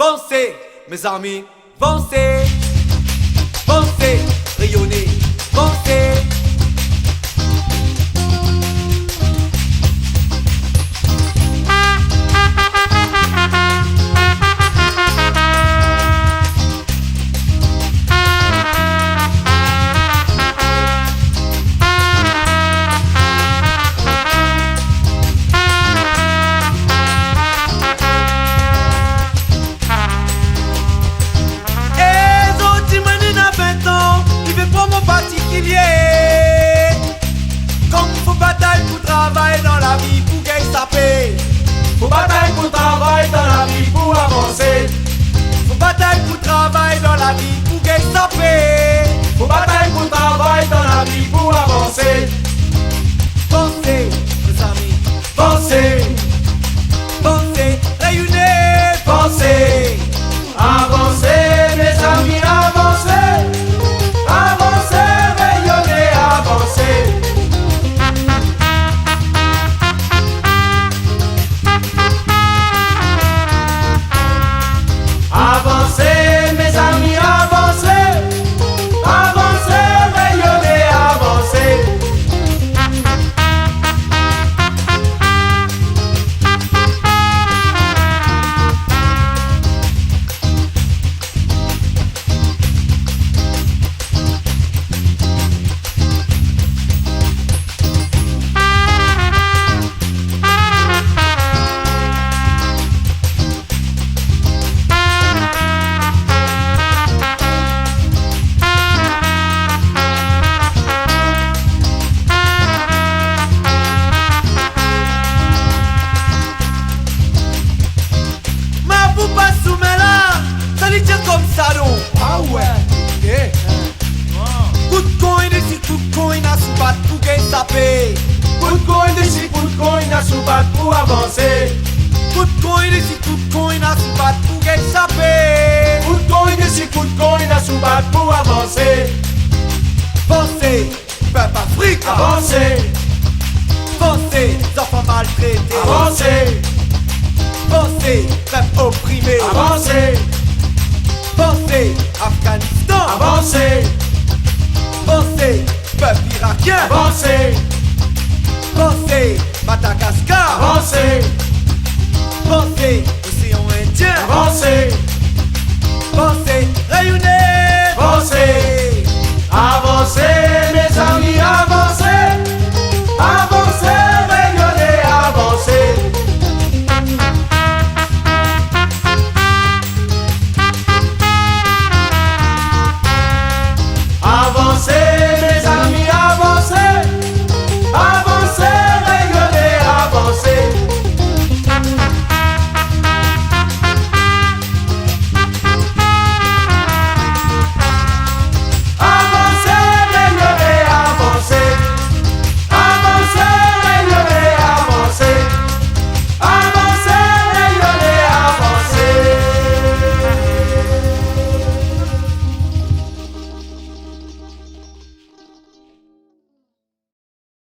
Pensez, mes amis, pensez, pensez, rayonnez, pensez. Comme faut bataille pour travailler dans la vie pour gagner sa paix. Faut bataille pour travailler dans la vie pour avancer. Faut bataille pour travailler dans la vie pour gagner sa paix. Faut bataille pour travailler dans la vie pour avancer. Pensez, mes amis, Pensez, pensez, réunez, pensez, avancez, mes amis, avancez. Avancez, rayonnez, avancez. Avancez, mes amis, avancez. Avancez, rayonnez, avancez. ma vous pas sous là, ça lui tient comme ça donc. Ah ouais, Coup de coin ici, coup de coin à sous battre pour gagner sa paix. coup de coin d'ici, coup de coin à sous-battre pour avancer. Coup de coin ici, coup de coin à sous battre pour gagner sa paix. Coup de coin d'ici, coup de coin à sous-battre pour avancer. Pensez, peuple africain. Avancez, Pensez, enfants maltraités. avancez, Pensez, peuple opprimé. avancez, Pensez, Afghanistan. avancez, Pensez, peuple irakien. avancez, Pensez, Madagascar. avancez, Pensez, océan Indien. avancez.